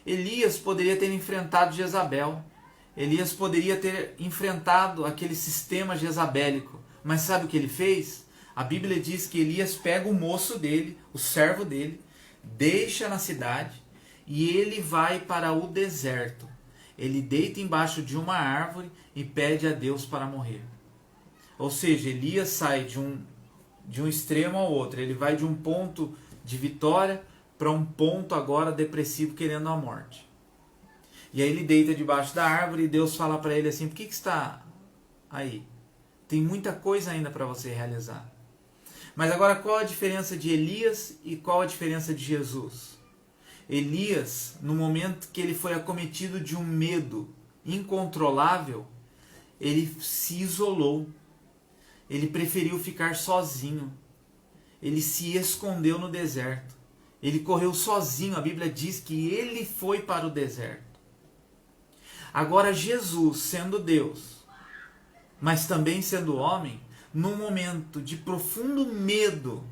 Speaker 1: Elias poderia ter enfrentado Jezabel. Elias poderia ter enfrentado aquele sistema jezabélico. Mas sabe o que ele fez? A Bíblia diz que Elias pega o moço dele, o servo dele, deixa na cidade e ele vai para o deserto. Ele deita embaixo de uma árvore e pede a Deus para morrer. Ou seja, Elias sai de um extremo ao outro. Ele vai de um ponto de vitória para um ponto agora depressivo, querendo a morte. E aí ele deita debaixo da árvore e Deus fala para ele assim: por que está aí? Tem muita coisa ainda para você realizar. Mas agora qual a diferença de Elias e qual a diferença de Jesus? Elias, no momento que ele foi acometido de um medo incontrolável, ele se isolou. Ele preferiu ficar sozinho. Ele se escondeu no deserto. Ele correu sozinho. A Bíblia diz que ele foi para o deserto. Agora Jesus, sendo Deus, mas também sendo homem, num momento de profundo medo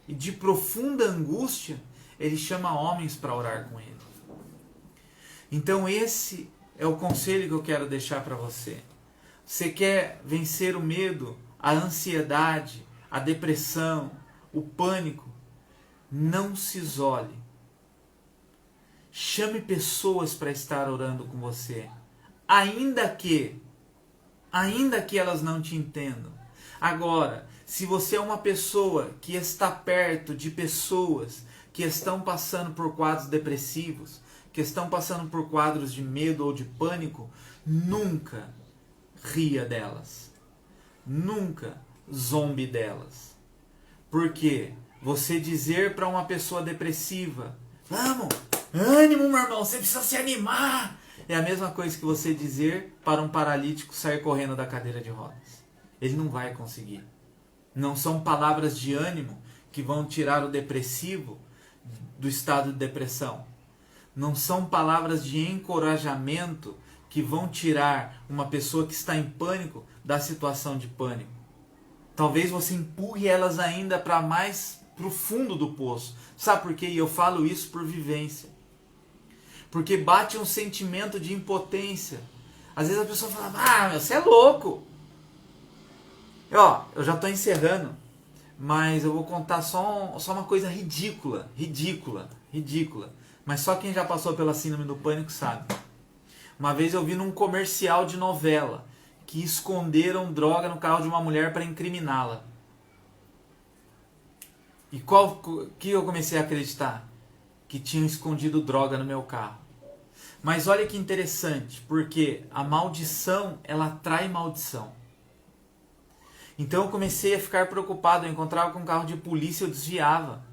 Speaker 1: e de profunda angústia, ele chama homens para orar com ele. Então esse é o conselho que eu quero deixar para você. Você quer vencer o medo, a ansiedade, a depressão, o pânico? Não se isole. Chame pessoas para estar orando com você. Ainda que elas não te entendam. Agora, se você é uma pessoa que está perto de pessoas que estão passando por quadros depressivos, que estão passando por quadros de medo ou de pânico, nunca ria delas. Nunca zombe delas. Porque você dizer para uma pessoa depressiva: vamos, ânimo, meu irmão, você precisa se animar, é a mesma coisa que você dizer para um paralítico sair correndo da cadeira de rodas. Ele não vai conseguir. Não são palavras de ânimo que vão tirar o depressivo do estado de depressão. Não são palavras de encorajamento que vão tirar uma pessoa que está em pânico da situação de pânico. Talvez você empurre elas ainda para mais profundo do poço. Sabe por quê? E eu falo isso por vivência. Porque bate um sentimento de impotência. Às vezes a pessoa fala: você é louco. Eu já estou encerrando, mas eu vou contar só uma coisa ridícula. Mas só quem já passou pela síndrome do pânico sabe. Uma vez eu vi num comercial de novela que esconderam droga no carro de uma mulher para incriminá-la. E que eu comecei a acreditar? Que tinham escondido droga no meu carro. Mas olha que interessante, porque a maldição, ela atrai maldição. Então eu comecei a ficar preocupado. Eu encontrava com um carro de polícia, eu desviava.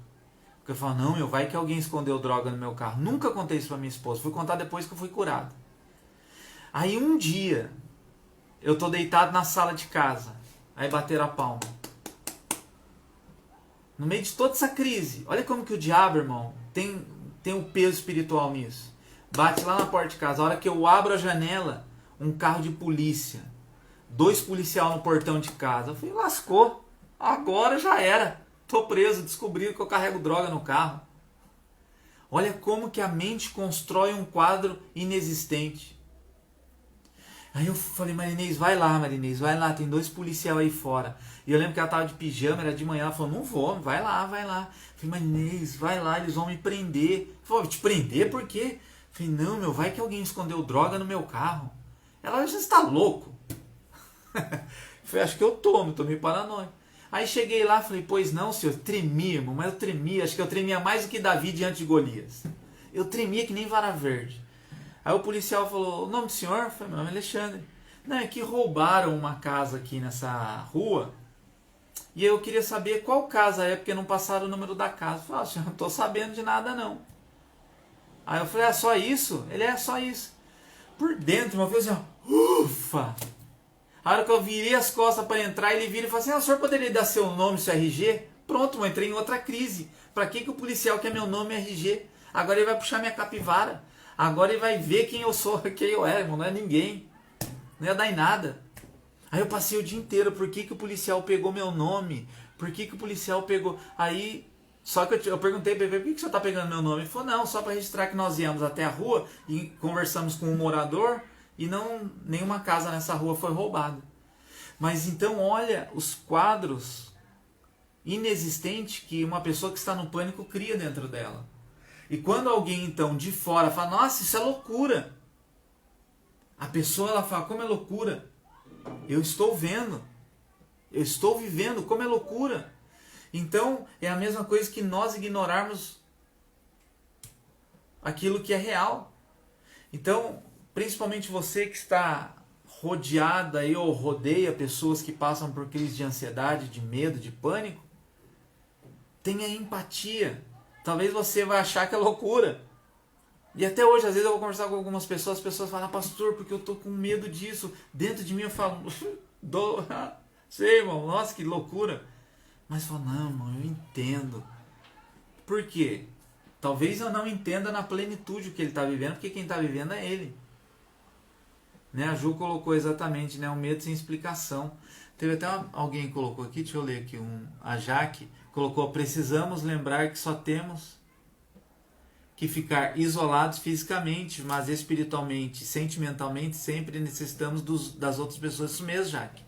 Speaker 1: Porque eu falava: vai que alguém escondeu droga no meu carro. Nunca contei isso para minha esposa, fui contar depois que eu fui curado. Aí um dia, eu tô deitado na sala de casa, aí bateram a palma. No meio de toda essa crise, olha como que o diabo, irmão, tem um peso espiritual nisso. Bate lá na porta de casa, a hora que eu abro a janela, um carro de polícia, 2 policiais no portão de casa. Eu falei: lascou, agora já era, tô preso, descobriram que eu carrego droga no carro. Olha como que a mente constrói um quadro inexistente. Aí eu falei: Marinês, vai lá, tem 2 policiais aí fora. E eu lembro que ela tava de pijama, era de manhã, ela falou: não vou, vai lá. Eu falei: Marinês, vai lá, eles vão me prender. Ela falou: te prender por quê? Eu falei: não, vai que alguém escondeu droga no meu carro. Ela: já está louco. Eu falei: acho que eu tô meio paranoico. Aí cheguei lá, falei, pois não, senhor, tremia, irmão, mas eu tremia, acho que eu tremia mais do que Davi diante de Golias. Eu tremia que nem vara verde. Aí o policial falou, o nome do senhor? Eu falei, meu nome é Alexandre. Não, é que roubaram uma casa aqui nessa rua, e eu queria saber qual casa é, porque não passaram o número da casa. Eu falei, senhor, não estou sabendo de nada não. Aí eu falei, é só isso? Ele é só isso. Por dentro, uma vez assim, ufa! A hora que eu virei as costas para entrar, ele vira e fala assim, o senhor poderia dar seu nome, seu RG? Pronto, eu entrei em outra crise. Para que o policial quer meu nome e RG? Agora ele vai puxar minha capivara. Agora ele vai ver quem eu sou, quem eu era, irmão. Não é ninguém. Não ia dar em nada. Aí eu passei o dia inteiro, por que o policial pegou meu nome? Por que o policial pegou... Aí, só que eu perguntei para ele, por que o senhor está pegando meu nome? Ele falou, não, só para registrar que nós íamos até a rua e conversamos com um morador e não, nenhuma casa nessa rua foi roubada. Mas então olha os quadros inexistentes que uma pessoa que está no pânico cria dentro dela. E quando alguém então de fora fala, nossa, isso é loucura. A pessoa ela fala, como é loucura? Eu estou vendo. Eu estou vivendo, como é loucura. Então é a mesma coisa que nós ignorarmos aquilo que é real. Então, principalmente você que está rodeada aí, ou rodeia pessoas que passam por crise de ansiedade, de medo, de pânico, tenha empatia. Talvez você vai achar que é loucura. E até hoje, às vezes eu vou conversar com algumas pessoas, as pessoas falam, pastor, porque eu estou com medo disso. Dentro de mim eu falo, sei, irmão, nossa, que loucura. Mas eu falo, não, irmão, eu entendo. Por quê? Talvez eu não entenda na plenitude o que ele está vivendo, porque quem está vivendo é ele. Né? A Ju colocou exatamente, né? Um medo sem explicação. Teve até alguém que colocou aqui, deixa eu ler aqui, a Jaque colocou, precisamos lembrar que só temos que ficar isolados fisicamente, mas espiritualmente, sentimentalmente, sempre necessitamos das outras pessoas. Isso mesmo, Jaque.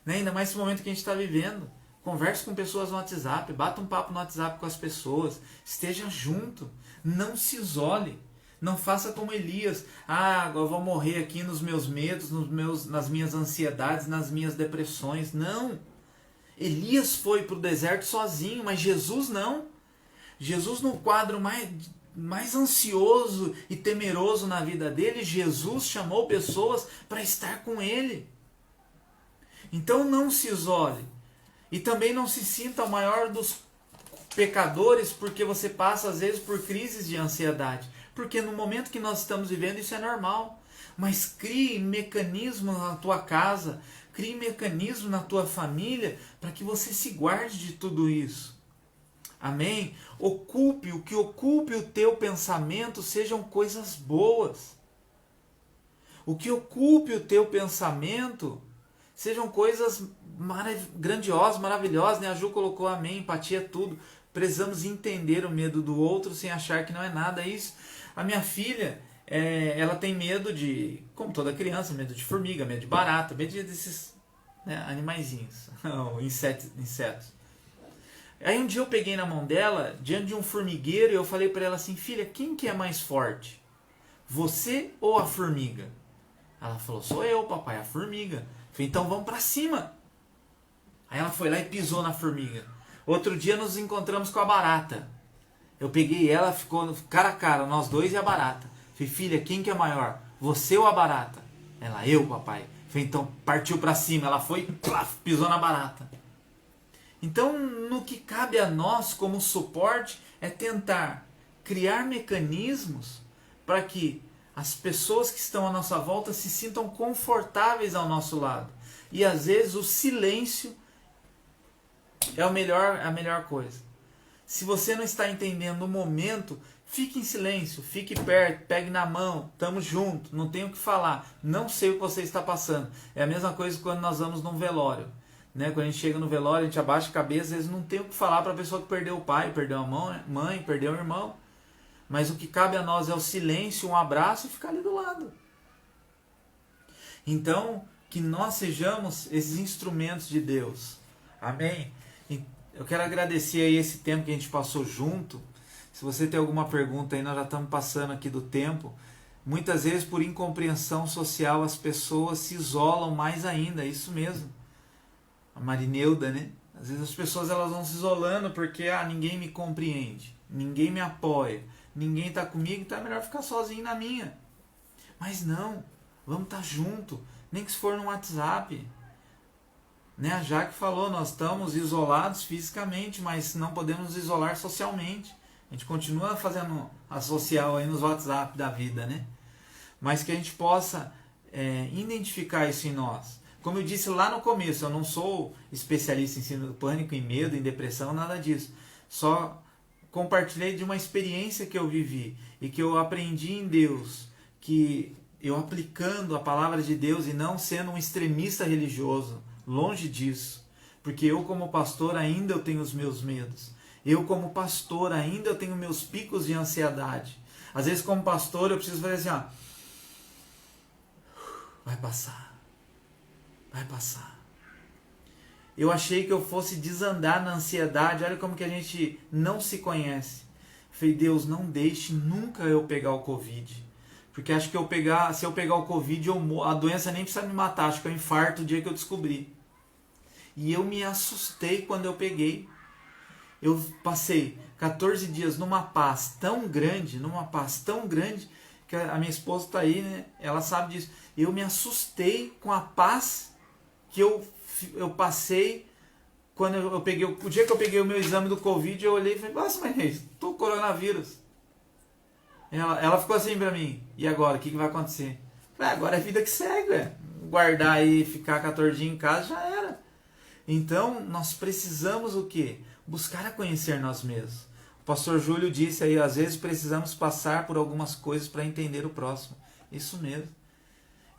Speaker 1: Né? Ainda mais esse momento que a gente está vivendo. Converse com pessoas no WhatsApp, bata um papo no WhatsApp com as pessoas, esteja junto, não se isole, não faça como Elias, agora eu vou morrer aqui nos meus medos, nas minhas ansiedades, nas minhas depressões. Não, Elias foi para o deserto sozinho, mas Jesus não. Jesus no quadro mais ansioso e temeroso na vida dele, Jesus chamou pessoas para estar com ele. Então não se isole. E também não se sinta o maior dos pecadores porque você passa às vezes por crises de ansiedade. Porque no momento que nós estamos vivendo isso é normal. Mas crie mecanismos na tua casa, crie mecanismos na tua família para que você se guarde de tudo isso. Amém? O que ocupe o teu pensamento sejam coisas boas. O que ocupe o teu pensamento sejam coisas grandiosas, maravilhosas, né? A Ju colocou amém, empatia, tudo. Precisamos entender o medo do outro sem achar que não é nada isso. A minha filha, ela tem medo de, como toda criança, medo de formiga, medo de barata, medo desses, né, animaizinhos, insetos. Aí um dia eu peguei na mão dela, diante de um formigueiro, e eu falei para ela assim, filha, quem que é mais forte? Você ou a formiga? Ela falou, sou eu, papai, a formiga. Falei, então vamos para cima. Aí ela foi lá e pisou na formiga. Outro dia nos encontramos com a barata. Eu peguei ela, ficou cara a cara, nós dois e a barata. Falei, filha, quem que é maior? Você ou a barata? Ela, eu, papai. Falei, então partiu para cima. Ela foi, pisou na barata. Então, no que cabe a nós como suporte é tentar criar mecanismos para que as pessoas que estão à nossa volta se sintam confortáveis ao nosso lado. E às vezes o silêncio é a melhor coisa. Se você não está entendendo o momento, fique em silêncio, fique perto, pegue na mão, estamos juntos, não tenho o que falar, não sei o que você está passando. É a mesma coisa quando nós vamos num velório. Né? Quando a gente chega no velório, a gente abaixa a cabeça, às vezes não tem o que falar para a pessoa que perdeu o pai, perdeu a mãe, perdeu o irmão. Mas o que cabe a nós é o silêncio, um abraço e ficar ali do lado. Então, que nós sejamos esses instrumentos de Deus. Amém? Eu quero agradecer aí esse tempo que a gente passou junto. Se você tem alguma pergunta aí, nós já estamos passando aqui do tempo. Muitas vezes, por incompreensão social, as pessoas se isolam mais ainda, é isso mesmo. A Marineuda, né? Às vezes as pessoas elas vão se isolando porque ninguém me compreende, ninguém me apoia, ninguém está comigo, então é melhor ficar sozinho na minha. Mas não, vamos estar junto, nem que se for no WhatsApp. Né? A Jaque falou, nós estamos isolados fisicamente, mas não podemos nos isolar socialmente. A gente continua fazendo a social aí nos WhatsApp da vida, né? Mas que a gente possa identificar isso em nós. Como eu disse lá no começo, eu não sou especialista em síndrome do pânico, em medo, em depressão, nada disso. Só compartilhei de uma experiência que eu vivi e que eu aprendi em Deus, que eu aplicando a palavra de Deus e não sendo um extremista religioso, longe disso. Porque eu como pastor ainda eu tenho os meus medos. Eu como pastor ainda eu tenho meus picos de ansiedade. Às vezes como pastor eu preciso fazer assim, vai passar. Vai passar. Eu achei que eu fosse desandar na ansiedade. Olha como que a gente não se conhece. Falei, Deus, não deixe nunca eu pegar o Covid. Porque acho que se eu pegar o Covid, a doença nem precisa me matar. Acho que eu infarto o dia que eu descobri. E eu me assustei quando eu peguei. Eu passei 14 dias numa paz tão grande, que a minha esposa está aí, né? Ela sabe disso. Eu me assustei com a paz que eu passei quando eu peguei. O dia que eu peguei o meu exame do Covid, eu olhei e falei, nossa, mas estou com coronavírus. Ela ficou assim pra mim, e agora? O que vai acontecer? Falei, agora é vida que segue, guardar aí, ficar 14 dias em casa, já era. Então, nós precisamos o quê? Buscar a conhecer nós mesmos. O pastor Júlio disse aí, às vezes precisamos passar por algumas coisas para entender o próximo. Isso mesmo.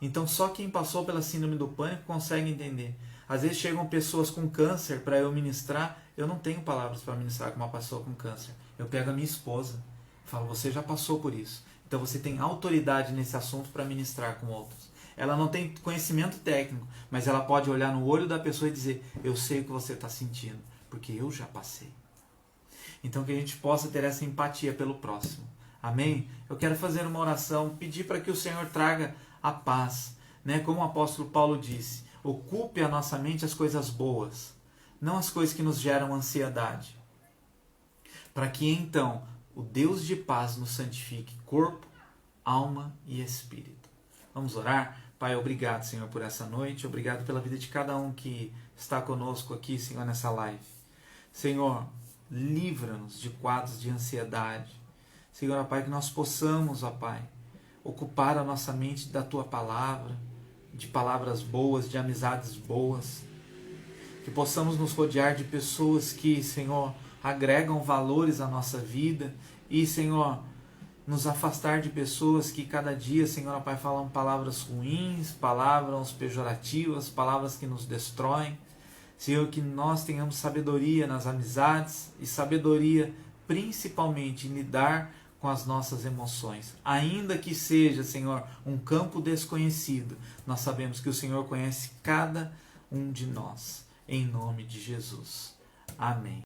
Speaker 1: Então, só quem passou pela síndrome do pânico consegue entender. Às vezes chegam pessoas com câncer para eu ministrar, eu não tenho palavras para ministrar com uma pessoa com câncer. Eu pego a minha esposa, falo, você já passou por isso. Então você tem autoridade nesse assunto para ministrar com outros. Ela não tem conhecimento técnico, mas ela pode olhar no olho da pessoa e dizer, eu sei o que você está sentindo, porque eu já passei. Então que a gente possa ter essa empatia pelo próximo. Amém? Eu quero fazer uma oração, pedir para que o Senhor traga a paz. Né? Como o apóstolo Paulo disse, ocupe a nossa mente as coisas boas, não as coisas que nos geram ansiedade. Para que então o Deus de paz nos santifique corpo, alma e espírito. Vamos orar? Pai, obrigado, Senhor, por essa noite. Obrigado pela vida de cada um que está conosco aqui, Senhor, nessa live. Senhor, livra-nos de quadros de ansiedade. Senhor, ó Pai, que nós possamos, ó Pai, ocupar a nossa mente da Tua palavra, de palavras boas, de amizades boas. Que possamos nos rodear de pessoas que, Senhor, agregam valores à nossa vida e, Senhor, nos afastar de pessoas que cada dia, Senhor, ó Pai, falam palavras ruins, palavras pejorativas, palavras que nos destroem. Senhor, que nós tenhamos sabedoria nas amizades e sabedoria principalmente em lidar com as nossas emoções. Ainda que seja, Senhor, um campo desconhecido, nós sabemos que o Senhor conhece cada um de nós. Em nome de Jesus. Amém.